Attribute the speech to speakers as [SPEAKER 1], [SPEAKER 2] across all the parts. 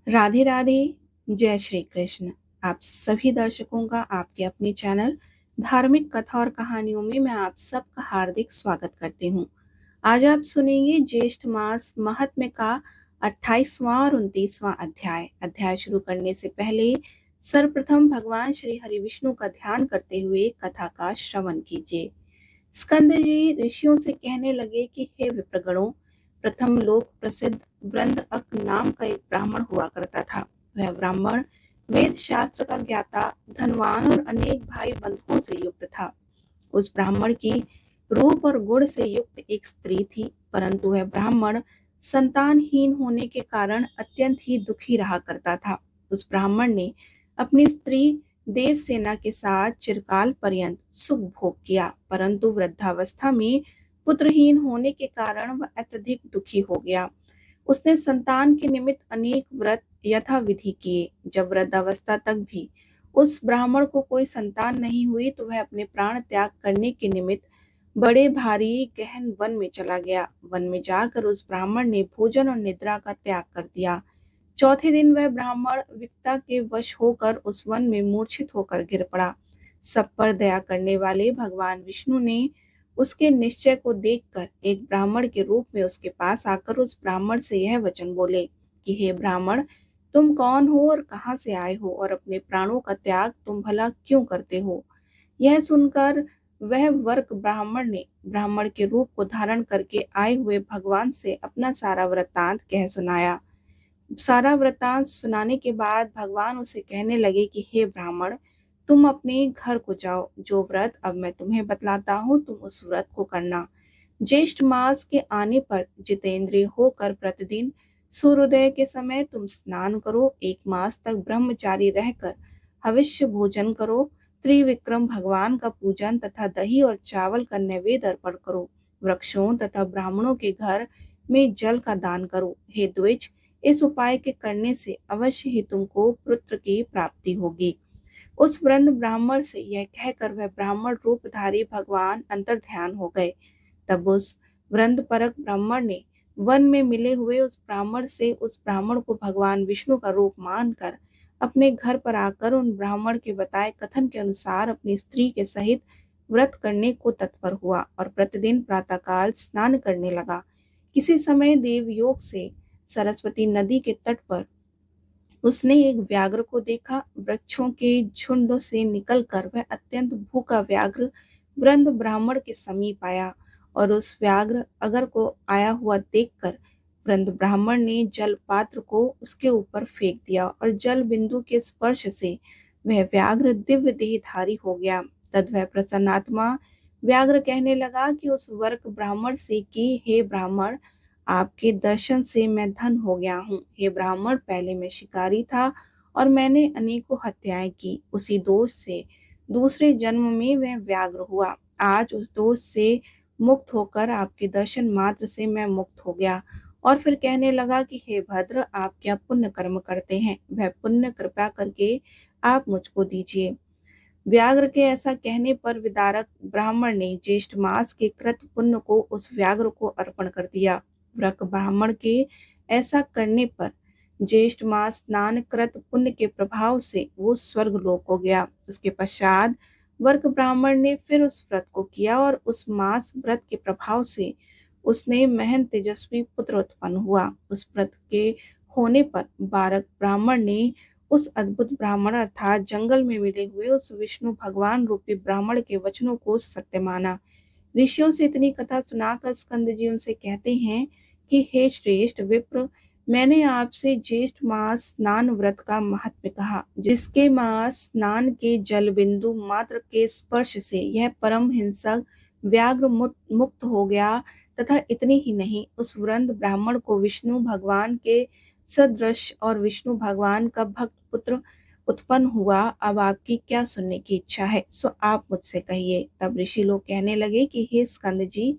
[SPEAKER 1] राधे राधे। जय श्री कृष्ण। आप सभी दर्शकों का आपके अपने चैनल धार्मिक कथा और कहानियों में मैं आप सबका हार्दिक स्वागत करती हूँ। आज आप सुनेंगे ज्येष्ठ मास महात्म्य का 28वां और 29वां अध्याय। अध्याय शुरू करने से पहले सर्वप्रथम भगवान श्री हरि विष्णु का ध्यान करते हुए कथा का श्रवण कीजिए। स्कंद जी ऋषियों से कहने लगे कि हे विप्रगणों, प्रथम लोक प्रसिद्ध वृंदअक नाम का एक ब्राह्मण हुआ करता था। वह ब्राह्मण वेद शास्त्र का ज्ञाता, धनवान और अनेक भाई बंधुओं से युक्त था। उस ब्राह्मण की रूप और गुण से युक्त एक स्त्री थी, परंतु वह ब्राह्मण संतानहीन होने के कारण अत्यंत ही दुखी रहा करता था। उस ब्राह्मण ने अपनी स्त्री देवसेना के साथ चिरकाल पर्यंत सुख भोग किया, परंतु वृद्धावस्था में पुत्रहीन होने के कारण वह अत्यधिक दुखी हो गया। उसने संतान के निमित्त अनेक व्रत यथाविधि किए। जब वृद्धावस्था तक भी उस ब्राह्मण को कोई संतान नहीं हुई तो वह अपने प्राण त्याग करने के निमित्त बड़े भारी गहन वन में चला गया। वन में जाकर उस ब्राह्मण ने भोजन और निद्रा का त्याग कर दिया। चौथे दिन वह ब्राह्मण विकता के वश होकर उस वन में मूर्छित होकर गिर पड़ा। सब पर दया करने वाले भगवान विष्णु ने उसके निश्चय को देखकर एक ब्राह्मण के रूप में उसके पास आकर उस ब्राह्मण से यह वचन बोले कि हे ब्राह्मण, तुम कौन हो और कहाँ से आए हो, और अपने प्राणों का त्याग तुम भला क्यों करते हो। यह सुनकर वह वर्क ब्राह्मण ने ब्राह्मण के रूप को धारण करके आए हुए भगवान से अपना सारा वृत्तांत कह सुनाया। सारा वृत्तांत सुनाने के बाद भगवान उसे कहने लगे कि हे ब्राह्मण, तुम अपने घर को जाओ। जो व्रत अब मैं तुम्हें बतलाता हूँ तुम उस व्रत को करना। ज्येष्ठ मास के आने पर जितेंद्रिय होकर प्रतिदिन सूर्योदय के समय तुम स्नान करो। 1 मास तक ब्रह्मचारी रहकर हविष्य भोजन करो। त्रिविक्रम भगवान का पूजन तथा दही और चावल का नैवेद्य अर्पण करो। वृक्षों तथा ब्राह्मणों के घर में जल का दान करो। हे द्विज, इस उपाय के करने से अवश्य ही तुमको पुत्र की प्राप्ति होगी। उस वृंद ब्राह्मण से यह कहकर वह ब्राह्मण रूपधारी भगवान अंतर ध्यान हो गए। तब उस वृंद परक ब्राह्मण ने वन में मिले हुए उस ब्राह्मण से उस ब्राह्मण को भगवान विष्णु का रूप मानकर अपने घर पर आकर उन ब्राह्मण के बताए कथन के अनुसार अपनी स्त्री के सहित व्रत करने को तत्पर हुआ और प्रतिदिन प्रातःकाल स्नान करने लगा। किसी समय देवयोग से सरस्वती नदी के तट पर उसने एक व्याघ्र को देखा। वृक्षों के झुंड से निकलकर वह अत्यंत भूखा व्याघ्र वृंद ब्राह्मण के समीप आया और उस व्याघ्र अगर को आया हुआ देखकर वृंद ब्राह्मण ने जल पात्र को उसके ऊपर फेंक दिया और जल बिंदु के स्पर्श से वह व्याघ्र दिव्य देहधारी हो गया। तद वह प्रसन्नात्मा व्याघ्र कहने लगा कि उस वर्क ब्राह्मण से कि हे ब्राह्मण, आपके दर्शन से मैं धन हो गया हूँ। हे ब्राह्मण, पहले मैं शिकारी था और मैंने अनेकों हत्याएं की। उसी दोष से दूसरे जन्म में वह व्याघ्र हुआ। आज उस दोष से मुक्त होकर आपके दर्शन मात्र से मैं मुक्त हो गया। और फिर कहने लगा कि हे भद्र, आप क्या पुण्य कर्म करते हैं, वह पुण्य कृपा करके आप मुझको दीजिए। व्याघ्र के ऐसा कहने पर विदारक ब्राह्मण ने ज्येष्ठ मास के कृत पुण्य को उस व्याघ्र को अर्पण कर दिया। व्रक ब्राह्मण के ऐसा करने पर ज्येष्ठ मास स्नान कृत पुण्य के प्रभाव से वो स्वर्ग लोक हो गया। उसके पश्चात वर्क ब्राह्मण ने फिर उस व्रत को किया और उस मास व्रत के प्रभाव से उसने महन तेजस्वी पुत्र उत्पन्न हुआ। उस व्रत के होने पर बारक ब्राह्मण ने उस अद्भुत ब्राह्मण अर्थात जंगल में मिले हुए उस विष्णु भगवान रूपी ब्राह्मण के वचनों को सत्य माना। ऋषियों से इतनी कथा सुनाकर स्कंद जी उनसे कहते हैं कि हे श्रेष्ठ विप्र, मैंने आपसे ज्येष्ठ मास स्नान व्रत का महत्व कहा, जिसके मास स्नान के जल बिंदु मात्र के स्पर्श से यह परम हिंसक व्याघ्र मुक्त हो गया। तथा इतनी ही नहीं, उस वृंद ब्राह्मण को विष्णु भगवान के सदृश और विष्णु भगवान का भक्त पुत्र उत्पन्न हुआ। अब आपकी क्या सुनने की इच्छा है, सो आप मुझसे कहिए। तब ऋषि लोग कहने लगे कि हे स्कंद जी,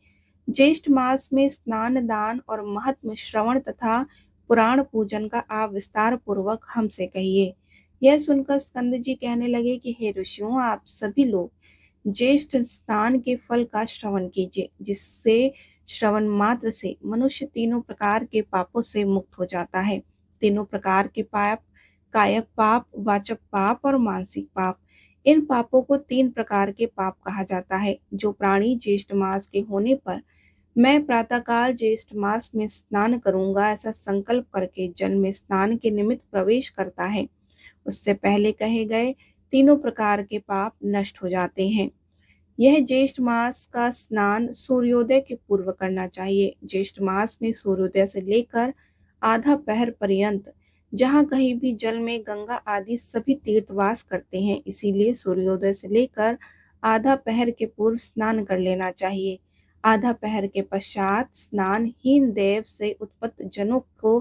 [SPEAKER 1] ज्येष्ठ मास में स्नान दान और महात्म श्रवण तथा पुराण पूजन का आप विस्तार पूर्वक हमसे कहिए। यह सुनकर स्कंद जी कहने लगे कि हे ऋषियों, आप सभी लोग ज्येष्ठ स्नान के फल का श्रवण कीजिए, जिससे श्रवण मात्र से मनुष्य तीनों प्रकार के पापों से मुक्त हो जाता है। तीनों प्रकार के पाप, कायक पाप, वाचक पाप और मानसिक पाप। इन पापों को 3 प्रकार के पाप कहा जाता है। जो प्राणी ज्येष्ठ मास के होने पर मैं प्रातःकाल ज्येष्ठ मास में स्नान करूंगा ऐसा संकल्प करके जल में स्नान के निमित्त प्रवेश करता है, उससे पहले कहे गए तीनों प्रकार के पाप नष्ट हो जाते हैं। यह ज्येष्ठ मास का स्नान सूर्योदय के पूर्व करना चाहिए। ज्येष्ठ मास में सूर्योदय से लेकर आधा पहर पर्यंत जहाँ कहीं भी जल में गंगा आदि सभी तीर्थवास करते हैं, इसीलिए सूर्योदय से लेकर आधा पहर के पूर्व स्नान कर लेना चाहिए। आधा पहर के पश्चात स्नानहीन देव से उत्पन्न जनों को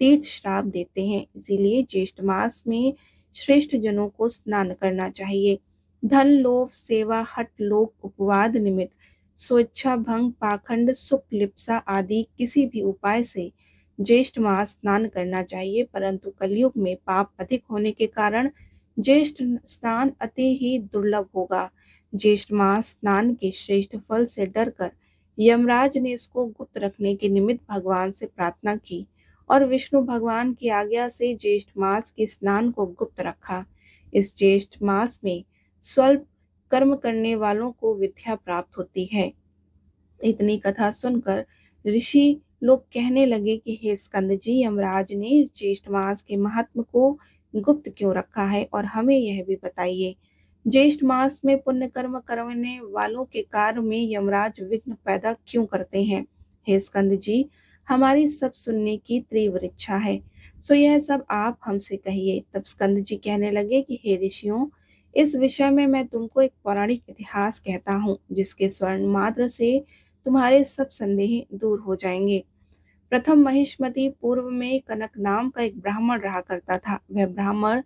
[SPEAKER 1] तीर्थ श्राप देते हैं, इसीलिए ज्येष्ठ मास में श्रेष्ठ जनों को स्नान करना चाहिए। धन लोभ सेवा हठ लोक उपवाद निमित्त स्वेच्छा भंग पाखंड सुख लिप्सा आदि किसी भी उपाय से ज्येष्ठ मास स्नान करना चाहिए, परंतु कलयुग में पाप अधिक होने के कारण ज्येष्ठ स्नान अति ही दुर्लभ होगा। ज्येष्ठ मास स्नान के श्रेष्ठ फल से डरकर यमराज ने इसको गुप्त रखने के निमित्त भगवान से प्रार्थना की और विष्णु भगवान की आज्ञा से ज्येष्ठ मास के स्नान को गुप्त रखा। इस ज्येष्ठ मास में स्वल्प कर्म करने वालों को विद्या प्राप्त होती है। इतनी कथा सुनकर ऋषि लोग कहने लगे कि हे स्कंद जी, यमराज ने ज्येष्ठ मास के महात्म को गुप्त क्यों रखा है और हमें यह भी बताइए। ज्येष्ठ मास में पुण्य कर्म करने वालों के कार्य में यमराज विघ्न पैदा क्यों करते हैं। हे स्कंद जी, हमारी सब सुनने की तीव्र इच्छा है, सो यह सब आप हमसे कहिए। तब स्कंद जी कहने लगे कि हे ऋषियों, इस विषय में मैं तुमको एक पौराणिक इतिहास कहता हूँ, जिसके स्वर्ण मात्र से तुम्हारे सब संदेह दूर हो जाएंगे। प्रथम महिष्मति पूर्व में कनक नाम का एक ब्राह्मण रहा करता था। वह ब्राह्मण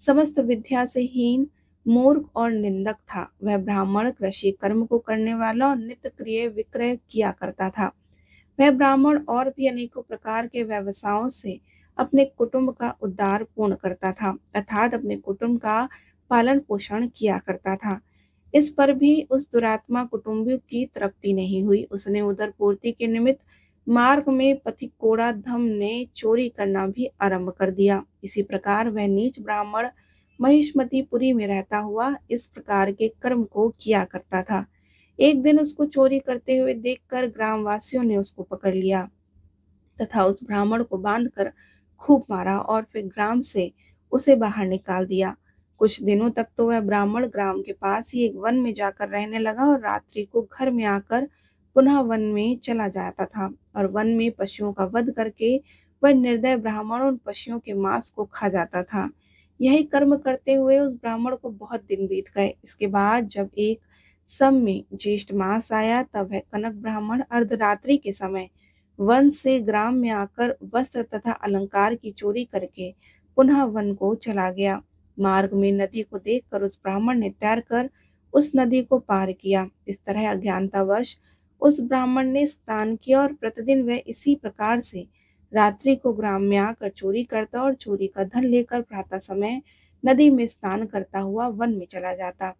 [SPEAKER 1] समस्त विद्या से हीन, मूर्ख और निंदक था। वह ब्राह्मण कृषि कर्म को करने वाला और नित्य क्रिय विक्रय किया करता था। वह ब्राह्मण और भी अनेकों प्रकार के व्यवसायों से अपने कुटुंब का उद्धार पूर्ण करता था, अर्थात अपने कुटुंब का पालन पोषण किया करता था। इस पर भी उस दुरात्मा कुटुंबियों की तृप्ति नहीं हुई। उसने उदर पूर्ति के निमित्त मार्ग में पथिकोड़ा धम ने चोरी करना भी आरंभ कर दिया। इसी प्रकार वह नीच ब्राह्मण महिष्मतीपुरी में रहता हुआ इस प्रकार के कर्म को किया करता था। एक दिन उसको चोरी करते हुए देखकर ग्रामवासियों ने उसको पकड़ लिया तथा उस ब्राह्मण को बांधकर खूब मारा और फिर ग्राम से उसे बाहर निकाल दिया। कुछ दिनों तक तो वह ब्राह्मण ग्राम के पास ही एक वन में जाकर रहने लगा और रात्रि को घर में आकर पुनः वन में चला जाता था और वन में पशुओं का वध करके वह निर्दय ब्राह्मण उन पशुओं के मांस को खा जाता था। यही कर्म करते हुए उस ब्राह्मण को बहुत दिन बीत गए। इसके बाद जब एक सम में ज्येष्ठ मास आया, तब वह कनक ब्राह्मण अर्धरात्रि के समय वन से ग्राम में आकर वस्त्र तथा अलंकार की चोरी करके पुनः वन को चला गया। मार्ग में नदी को देखकर उस ब्राह्मण ने तैरकर उस नदी को पार किया। इस तरह अज्ञानतावश उस ब्राह्मण ने स्नान किया और प्रतिदिन वह इसी प्रकार से रात्रि को ग्राम में आकर चोरी करता और चोरी का धन लेकर प्रातः समय नदी में स्नान करता हुआ वन में चला जाता। इस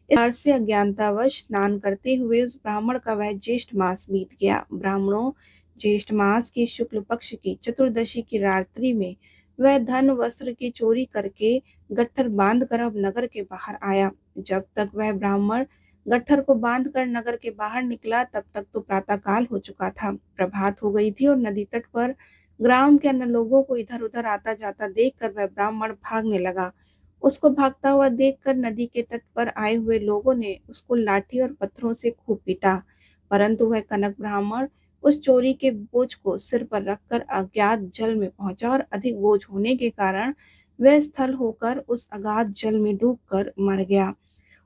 [SPEAKER 1] प्रकार से अज्ञानतावश स्नान करते हुए उस ब्राह्मण का वह ज्येष्ठ मास बीत गया। ब्राह्मणों, ज्येष्ठ मास की शुक्ल पक्ष की चतुर्दशी की रात्रि में वह धन वस्त्र की चोरी करके गट्ठर बांधकर अब नगर के बाहर आया। जब तक वह ब्राह्मण गट्ठर को बांधकर नगर के बाहर निकला, तब तक तो प्रातःकाल हो चुका था। प्रभात हो गई थी और नदी तट पर ग्राम के अन्य लोगों को इधर उधर आता जाता देखकर वह ब्राह्मण भागने लगा। उसको भागता हुआ देखकर नदी के तट पर आए हुए लोगों ने उसको लाठी और पत्थरों से खूब पीटा, परंतु वह कनक ब्राह्मण उस चोरी के बोझ को सिर पर रखकर अज्ञात जल में पहुंचा और अधिक बोझ होने के कारण वह स्थल होकर उस अगाध जल में डूबकर मर गया।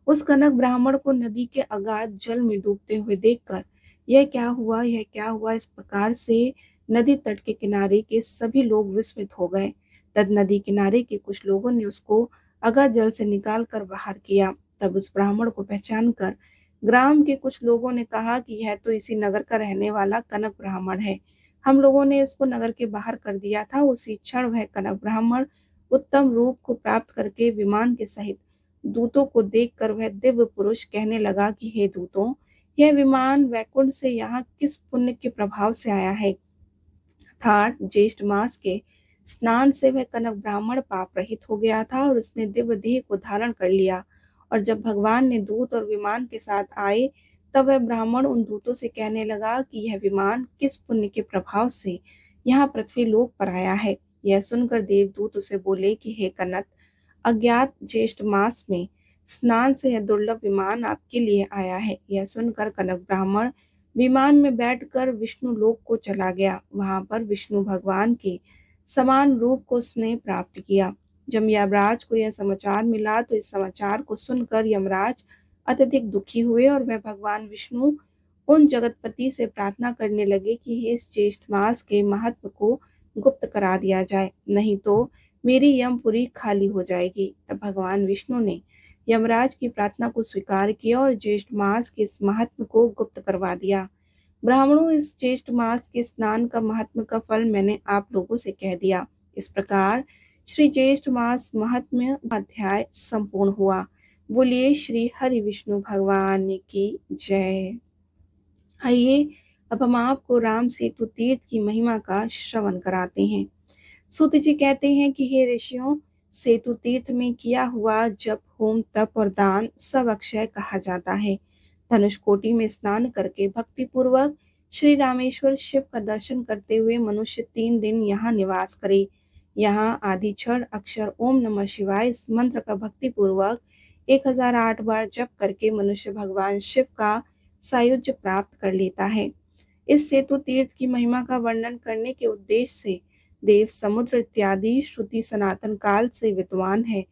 [SPEAKER 1] उस कनक ब्राह्मण को नदी के अगाध जल में डूबते हुए देखकर यह क्या हुआ, यह क्या हुआ, इस प्रकार से नदी तट के किनारे के सभी लोग विस्मित हो गए। तद नदी किनारे के कुछ लोगों ने उसको अगाध जल से निकाल कर बाहर किया। तब उस ब्राह्मण को पहचान कर ग्राम के कुछ लोगों ने कहा कि यह तो इसी नगर का रहने वाला कनक ब्राह्मण है। हम लोगों ने इसको नगर के बाहर कर दिया था। उसी क्षण वह कनक ब्राह्मण उत्तम रूप को प्राप्त करके विमान के सहित दूतों को देखकर वह दिव्य पुरुष कहने लगा कि हे दूतों, यह विमान वैकुंठ से यहाँ किस पुण्य के प्रभाव से आया है। अर्थात ज्येष्ठ मास के स्नान से वह कनक ब्राह्मण पाप रहित हो गया था और उसने दिव्य देह को धारण कर लिया। और जब भगवान ने दूत और विमान के साथ आए, तब वह ब्राह्मण उन दूतों से कहने लगा कि यह विमान किस पुण्य के प्रभाव से यहाँ पृथ्वी लोक पर आया है। यह सुनकर देवदूत उसे बोले कि हे कनक, अज्ञात ज्येष्ठ मास में स्नान से यह दुर्लभ विमान आपके लिए आया है। यह सुनकर कनक ब्राह्मण विमान में बैठकर विष्णु लोक को चला गया। वहां पर विष्णु भगवान के समान रूप को उसने प्राप्त किया। जब यमराज को यह समाचार मिला तो इस समाचार को सुनकर यमराज अत्यधिक दुखी हुए और वह भगवान विष्णु उन जगतपति से प्रार्थना करने लगे कि हे इस ज्येष्ठ मास के महत्व को गुप्त करा दिया जाए, नहीं तो मेरी यमपुरी खाली हो जाएगी। तब भगवान विष्णु ने यमराज की प्रार्थना को स्वीकार किया और ज्येष्ठ मास के इस महत्व को गुप्त करवा दिया। ब्राह्मणों, इस ज्येष्ठ मास के स्नान का महत्व का फल मैंने आप लोगों से कह दिया। इस प्रकार श्री ज्येष्ठ मास महात्म्य अध्याय संपूर्ण हुआ। बोलिए श्री हरि विष्णु भगवान की जय। आइए अब हम आपको राम सेतु तीर्थ की महिमा का श्रवण कराते हैं। सूत जी कहते हैं कि हे ऋषियों, सेतु तीर्थ में किया हुआ जप, होम, तप और दान सब अक्षय कहा जाता है। धनुषकोटि में स्नान करके भक्ति पूर्वक श्री रामेश्वर शिव का दर्शन करते हुए मनुष्य 3 दिन यहाँ निवास करे। यहाँ आदि क्षण अक्षर ओम नमः शिवाय इस मंत्र का भक्ति पूर्वक 1008 बार जप करके मनुष्य भगवान शिव का सायुज्य प्राप्त कर लेता है। इस सेतु तीर्थ की महिमा का वर्णन करने के उद्देश्य से देव, समुद्र इत्यादि श्रुति सनातन काल से विद्वान है,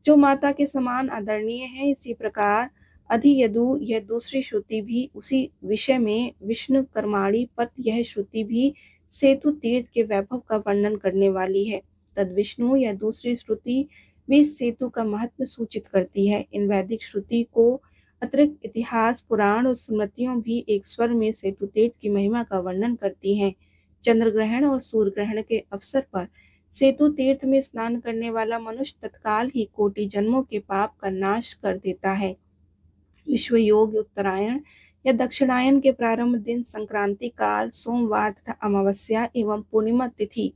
[SPEAKER 1] जो माता के समान आदरणीय है। इसी प्रकार अधियदु यह दूसरी श्रुति भी उसी विषय में विष्णु कर्माणी पत यह श्रुति भी सेतु तीर्थ के वैभव का वर्णन करने वाली है। तद विष्णु यह दूसरी श्रुति भी इस सेतु का महत्व सूचित करती है। इन वैदिक श्रुति को अतिरिक्त इतिहास, पुराण और स्मृतियों भी एक स्वर में सेतु तीर्थ की महिमा का वर्णन करती हैं। चंद्र ग्रहण और सूर्य ग्रहण के अवसर पर सेतु तीर्थ में स्नान करने वाला मनुष्य तत्काल ही कोटि जन्मों के पाप का नाश कर देता है। विश्व योग, उत्तरायण या दक्षिणायन के प्रारंभ दिन, संक्रांति काल, सोमवार तथा अमावस्या एवं पूर्णिमा तिथि,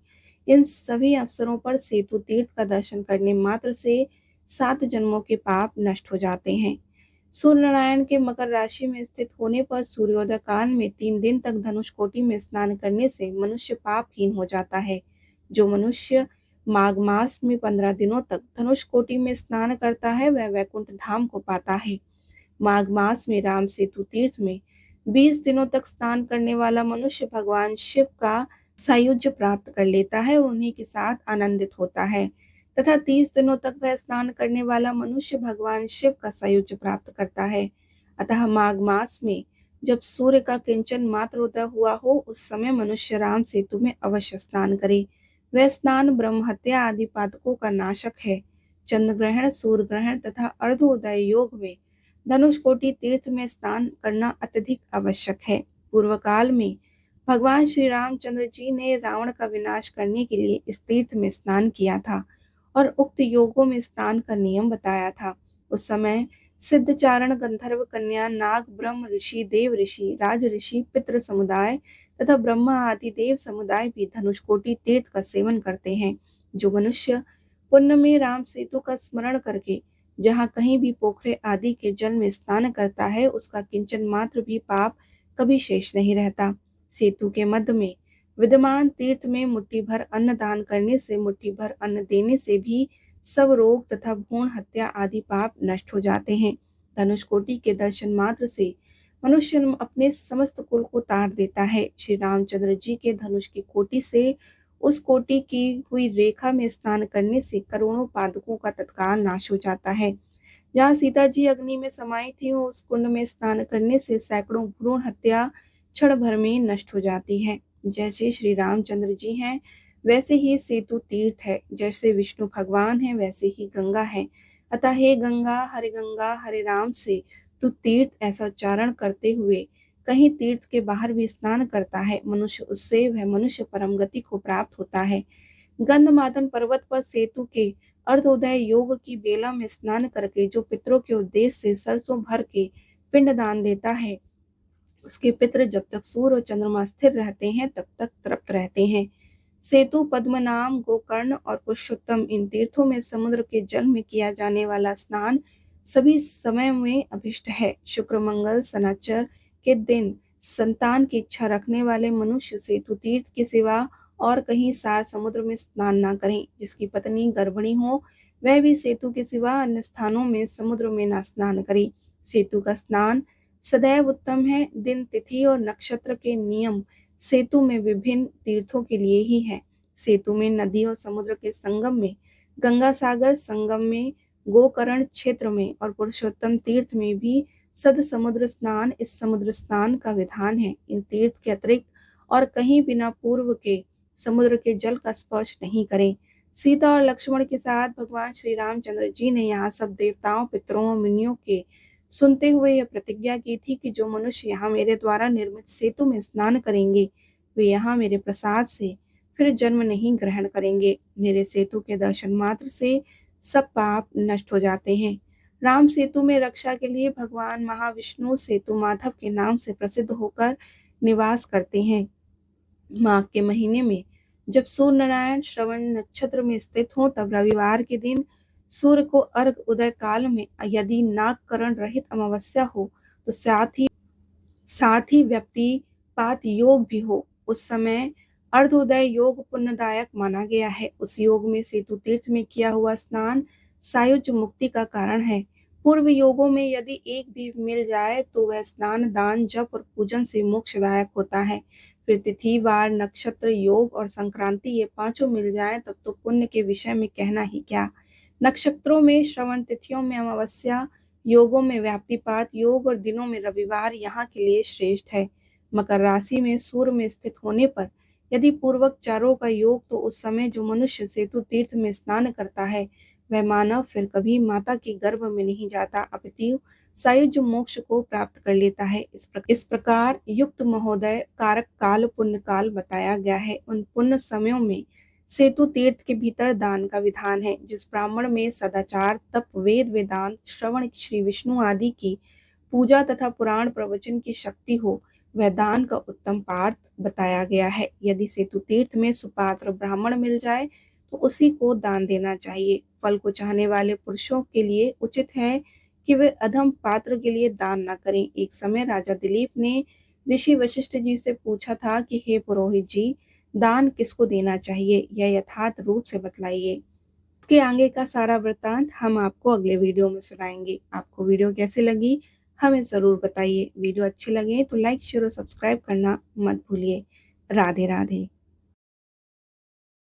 [SPEAKER 1] इन सभी अवसरों पर सेतु तीर्थ का दर्शन करने मात्र से 7 जन्मों के पाप नष्ट हो जाते हैं। सूर्य नारायण के मकर राशि में स्थित होने पर सूर्योदय काल में 3 दिन तक धनुषकोटि में स्नान करने से मनुष्य पापहीन हो जाता है। जो मनुष्य माघ मास में 15 दिनों तक धनुषकोटि में स्नान करता है वह वैकुंठ धाम को पाता है। माघ मास में राम सेतु तीर्थ में 20 दिनों तक स्नान करने वाला मनुष्य भगवान शिव का सायुज्य प्राप्त कर लेता है और उन्हीं के साथ आनंदित होता है तथा 30 दिनों तक वह स्नान करने वाला मनुष्य भगवान शिव का सायुज्य प्राप्त करता है। अतः माघ मास में जब सूर्य का किंचन मात्र उदय हुआ हो उस समय मनुष्य राम सेतु में अवश्य स्नान करे। वह स्नान ब्रह्म हत्या आदि पातकों का नाशक है। चंद्र ग्रहण, सूर्य ग्रहण तथा अर्धोदय योग में धनुषकोटि तीर्थ में स्नान करना अत्यधिक आवश्यक है। पूर्व काल में भगवान श्री रामचंद्र जी ने रावण का विनाश करने के लिए इस तीर्थ में स्नान किया था और उक्त योगों में स्नान का नियम बताया था। उस समय सिद्धचारण, गंधर्व कन्या, नाग, ब्रह्म ऋषि, देव ऋषि, राज ऋषि, पितृ समुदाय तथा ब्रह्मा आदि देव समुदाय भी धनुषकोटि तीर्थ का सेवन करते हैं। जो मनुष्य पुण्य में राम सेतु का स्मरण करके जहाँ कहीं भी पोखरे आदि के जल में स्नान करता है उसका किंचन मात्र भी पाप कभी शेष नहीं रहता। सेतु के मध्य में विद्यमान तीर्थ में मुट्ठी भर अन्न दान करने से, मुट्ठी भर अन्न देने से भी सब रोग तथा भ्रूण हत्या आदि पाप नष्ट हो जाते हैं। धनुषकोटि के दर्शन मात्र से मनुष्य अपने समस्त कुल को तार देता है। श्री रामचंद्र जी के धनुष की कोटि से उस कोटि की हुई रेखा में स्नान करने से करोड़ों पादकों का तत्काल नाश हो जाता है। जहाँ सीता जी अग्नि में समाई थी उस कुंड में स्नान करने से सैकड़ों भ्रूण हत्या क्षण भर में नष्ट हो जाती है। जैसे श्री रामचंद्र जी हैं वैसे ही सेतु तीर्थ है, जैसे विष्णु भगवान है वैसे ही गंगा है। अतः हे गंगा हरे राम से तू तीर्थ ऐसा उच्चारण करते हुए कहीं तीर्थ के बाहर भी स्नान करता है मनुष्य, उससे वह मनुष्य परम गति को प्राप्त होता है। गंधमादन पर्वत पर सेतु के अर्धोदय योग की बेला में स्नान करके जो पितरों के उद्देश्य से सरसों भर के पिंड दान देता है उसके पितृ जब तक सूर्य और चंद्रमा स्थिर रहते हैं तब तक तृप्त रहते हैं। सेतु, पद्मनाभ, गोकर्ण और पुरुषोत्तम, इन तीर्थों में समुद्र के जल में किया जाने वाला स्नान सभी समय में अभिष्ट है। शुक्र, मंगल, शनिचर के दिन संतान की इच्छा रखने वाले मनुष्य सेतु तीर्थ के सिवा और कहीं सार समुद्र में स्नान न करें। जिसकी पत्नी गर्भिणी हो वह भी सेतु के सिवा अन्य स्थानों में समुद्र में न स्नान करे। सेतु का स्नान सदैव उत्तम है। दिन, तिथि और नक्षत्र के नियम सेतु में विभिन्न तीर्थों के लिए ही है। सेतु में नदी और समुद्र के संगम में, गंगा सागर संगम में, गोकर्ण क्षेत्र में और पुरुषोत्तम तीर्थ में भी सद समुद्र स्नान इस समुद्र स्नान का विधान है। इन तीर्थ के अतिरिक्त और कहीं बिना पूर्व के समुद्र के जल का स्पर्श नहीं करें। सीता और लक्ष्मण के साथ भगवान श्री रामचंद्र जी ने यहाँ सब देवताओं, पितरों और मुनियों के सुनते हुए यह प्रतिज्ञा की थी कि जो मनुष्य यहाँ मेरे द्वारा निर्मित सेतु में स्नान करेंगे वे यहाँ मेरे प्रसाद से फिर जन्म नहीं ग्रहण करेंगे। मेरे सेतु के दर्शन मात्र से सब पाप नष्ट हो जाते हैं। राम सेतु में रक्षा के लिए भगवान महाविष्णु सेतु माधव के नाम से प्रसिद्ध होकर निवास करते हैं। माघ के महीने में जब सूर्य नारायण श्रवण नक्षत्र में स्थित हो तब रविवार के दिन सूर्य को अर्घ उदय काल में यदि नागकरण रहित अमावस्या हो तो साथ ही व्यक्तिपात योग भी हो, उस समय अर्धोदय योग पुण्यदायक माना गया है। उस योग में सेतु तीर्थ में किया हुआ स्नान सायुज्य मुक्ति का कारण है। पूर्व योगों में यदि एक भी मिल जाए तो वह स्नान, दान, जप और पूजन से मोक्षदायक होता है। फिर तिथि, वार, नक्षत्र, योग और संक्रांति ये पांचों मिल जाए तब तो पुण्य के विषय में कहना ही क्या। नक्षत्रों में श्रवण, तिथियों में अमावस्या, योगों में व्याप्तिपात योग और दिनों में रविवार यहाँ के लिए श्रेष्ठ है। मकर राशि में सूर्य में स्थित होने पर यदि पूर्वक चारों का योग तो उस समय जो मनुष्य सेतु तीर्थ में स्नान करता है वह मानव फिर कभी माता के गर्भ में नहीं जाता, अपितु सायुज्य मोक्ष को प्राप्त कर लेता है। इस प्रकार युक्त महोदय कारक काल पुण्य काल बताया गया है। उन पुण्य समयों में सेतु तीर्थ के भीतर दान का विधान है। जिस ब्राह्मण में सदाचार, तप, वेद वेदांत श्रवण, श्री विष्णु आदि की पूजा तथा पुराण प्रवचन की शक्ति हो वह दान का उत्तम पार्थ बताया गया है। यदि सेतु तीर्थ में सुपात्र ब्राह्मण मिल जाए तो उसी को दान देना चाहिए। फल को चाहने वाले पुरुषों के लिए उचित है कि वे अधम पात्र के लिए दान न करें। एक समय राजा दिलीप ने ऋषि वशिष्ठ जी से पूछा था कि हे पुरोहित जी, दान किसको देना चाहिए, यह यथार्थ रूप से बतलाइए। इसके आगे का सारा वृत्तांत हम आपको अगले वीडियो में सुनाएंगे। आपको वीडियो कैसी लगी हमें जरूर बताइए। वीडियो अच्छी लगे तो लाइक, शेयर और सब्सक्राइब करना मत भूलिए। राधे राधे।